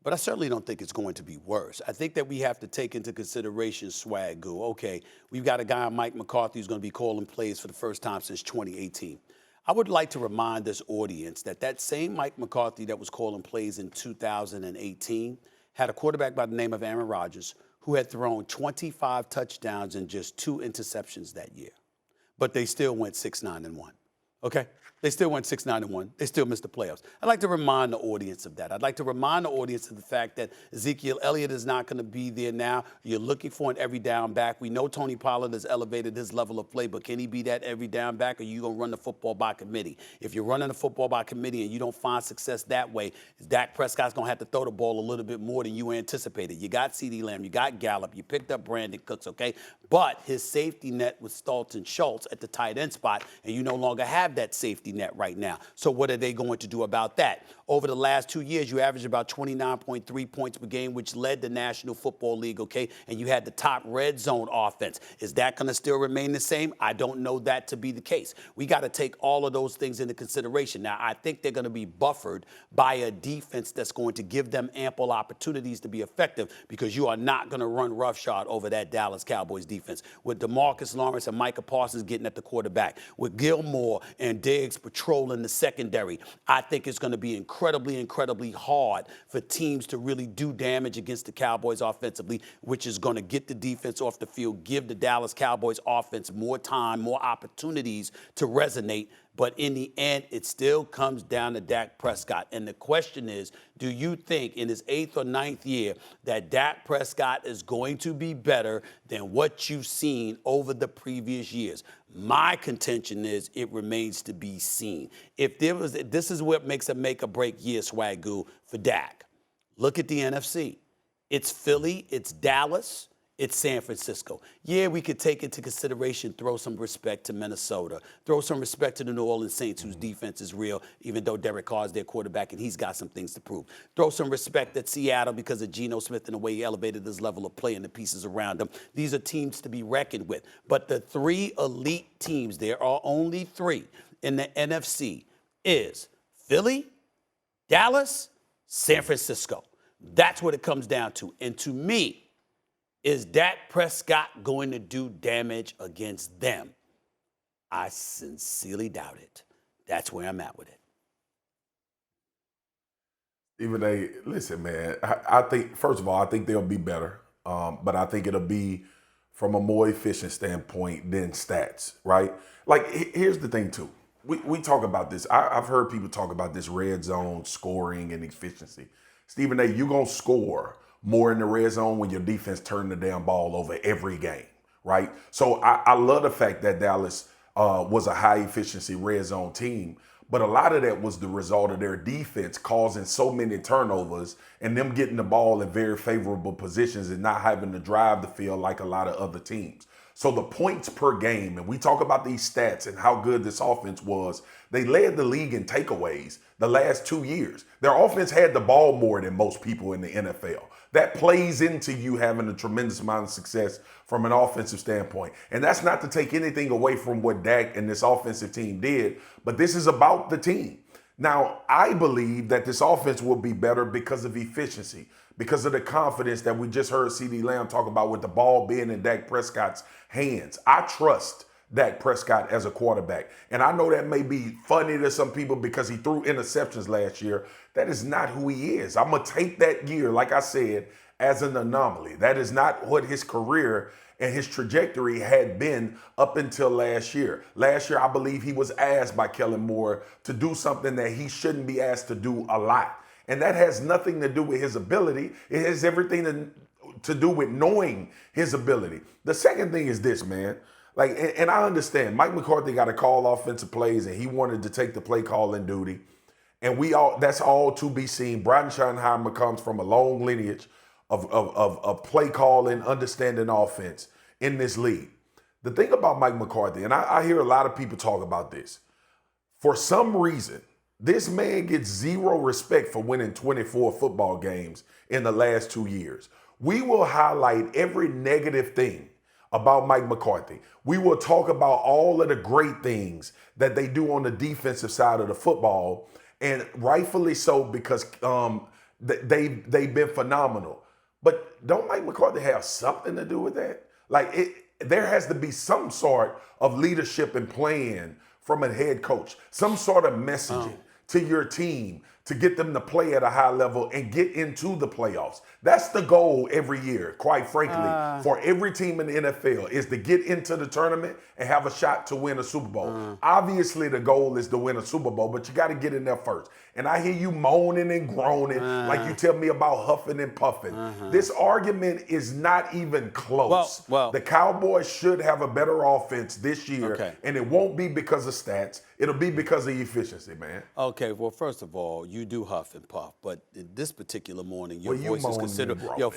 but I certainly don't think it's going to be worse. I think that we have to take into consideration Swagoo. Okay, we've got a guy, Mike McCarthy, who's going to be calling plays for the first time since 2018. I would like to remind this audience that that same Mike McCarthy that was calling plays in 2018 had a quarterback by the name of Aaron Rodgers who had thrown 25 touchdowns and just 2 interceptions that year. But they still went 6-9-1. Okay? They still went 6-9-1. They still missed the playoffs. I'd like to remind the audience of that. I'd like to remind the audience of the fact that Ezekiel Elliott is not going to be there now. You're looking for an every down back. We know Tony Pollard has elevated his level of play, but can he be that every down back, or are you going to run the football by committee? If you're running the football by committee and you don't find success that way, Dak Prescott's going to have to throw the ball a little bit more than you anticipated. You got CeeDee Lamb, you got Gallup, you picked up Brandon Cooks, okay? But his safety net was Dalton Schultz at the tight end spot, and you no longer have that safety net right now. So what are they going to do about that? Over the last 2 years, you averaged about 29.3 points per game, which led the National Football League, okay? And you had the top red zone offense. Is that going to still remain the same? I don't know that to be the case. We got to take all of those things into consideration. Now, I think they're going to be buffered by a defense that's going to give them ample opportunities to be effective, because you are not going to run roughshod over that Dallas Cowboys defense. With DeMarcus Lawrence and Micah Parsons getting at the quarterback, with Gilmore and Diggs patrolling the secondary, I think it's going to be incredibly hard for teams to really do damage against the Cowboys offensively, which is going to get the defense off the field, give the Dallas Cowboys offense more time, more opportunities to resonate. But in the end, it still comes down to Dak Prescott. And the question is, do you think in his 8th or 9th year that Dak Prescott is going to be better than what you've seen over the previous years? My contention is it remains to be seen. This is what makes a make or break year, Swagoo, for Dak. Look at the NFC. It's Philly, it's Dallas, it's San Francisco. Yeah, we could take into consideration, throw some respect to Minnesota, throw some respect to the New Orleans Saints, whose defense is real, even though Derek Carr is their quarterback and he's got some things to prove. Throw some respect at Seattle because of Geno Smith and the way he elevated his level of play and the pieces around him. These are teams to be reckoned with. But the 3 elite teams, there are only 3 in the NFC, is Philly, Dallas, San Francisco. That's what it comes down to. And to me, is Dak Prescott going to do damage against them? I sincerely doubt it. That's where I'm at with it. Even listen, man, I think, first of all, I think they'll be better. But I think it'll be from a more efficient standpoint than stats, right? Like, here's the thing, too. We talk about this. I've heard people talk about this red zone scoring and efficiency. Stephen A., you're going to score more in the red zone when your defense turn the damn ball over every game, right? So I love the fact that Dallas was a high efficiency red zone team, but a lot of that was the result of their defense causing so many turnovers and them getting the ball in very favorable positions and not having to drive the field like a lot of other teams. So the points per game, and we talk about these stats and how good this offense was, they led the league in takeaways the last 2 years. Their offense had the ball more than most people in the NFL. That plays into you having a tremendous amount of success from an offensive standpoint. And that's not to take anything away from what Dak and this offensive team did, but this is about the team. Now, I believe that this offense will be better because of efficiency, because of the confidence that we just heard CeeDee Lamb talk about with the ball being in Dak Prescott's hands. I trust Dak Prescott as a quarterback. And I know that may be funny to some people because he threw interceptions last year. That is not who he is. I'm going to take that year, like I said, as an anomaly. That is not what his career and his trajectory had been up until last year. Last year, I believe he was asked by Kellen Moore to do something that he shouldn't be asked to do a lot. And that has nothing to do with his ability. It has everything to do with knowing his ability. The second thing is this, man. Like, and I understand Mike McCarthy got to call offensive plays and he wanted to take the play calling duty. And that's all to be seen. Brian Schottenheimer comes from a long lineage of play calling, understanding offense in this league. The thing about Mike McCarthy, and I hear a lot of people talk about this, for some reason, this man gets zero respect for winning 24 football games in the last 2 years. We will highlight every negative thing about Mike McCarthy. We will talk about all of the great things that they do on the defensive side of the football, and rightfully so, because They've been phenomenal. But don't Mike McCarthy have something to do with that? There has to be some sort of leadership and plan from a head coach, some sort of messaging to your team to get them to play at a high level and get into the playoffs. That's the goal every year, quite frankly, for every team in the NFL is to get into the tournament and have a shot to win a Super Bowl. Obviously, the goal is to win a Super Bowl, but you got to get in there first. And I hear you moaning and groaning like you tell me about huffing and puffing. This argument is not even close. Well, the Cowboys should have a better offense this year, and it won't be because of stats. It'll be because of efficiency, man. Okay, well, first of all, you do huff and puff, but this particular morning, your Well, voice is considered your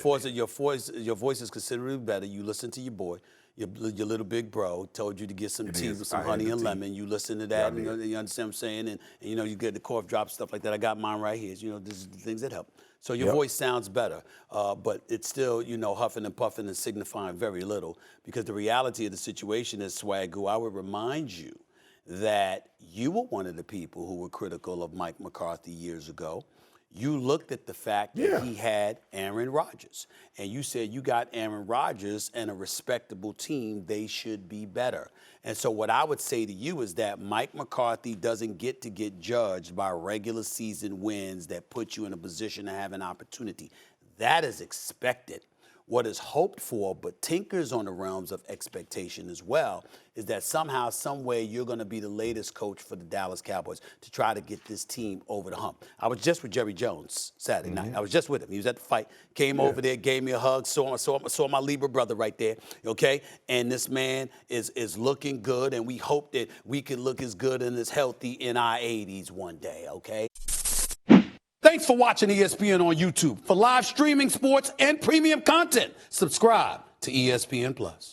voice is considerably better. You listen to your boy. Your little big bro told you to get some tea with some honey and lemon. You listen to that, and you understand what I'm saying? And you get the cough drops, stuff like that. I got mine right here. This is the things that help. So your voice sounds better, but it's still, huffing and puffing and signifying very little, because the reality of the situation is, Swagoo, I would remind you that you were one of the people who were critical of Mike McCarthy years ago. You looked at the fact that he had Aaron Rodgers, and you said you got Aaron Rodgers and a respectable team, they should be better. And so what I would say to you is that Mike McCarthy doesn't get judged by regular season wins that put you in a position to have an opportunity. That is expected. What is hoped for, but tinkers on the realms of expectation as well, is that somehow, some way, you're going to be the latest coach for the Dallas Cowboys to try to get this team over the hump. I was just with Jerry Jones Saturday night. I was just with him. He was at the fight, came over there, gave me a hug, saw my Libra brother right there, okay? And this man is looking good, and we hope that we can look as good and as healthy in our 80s one day, okay? Thanks for watching ESPN on YouTube. For live streaming, sports, and premium content, subscribe to ESPN+.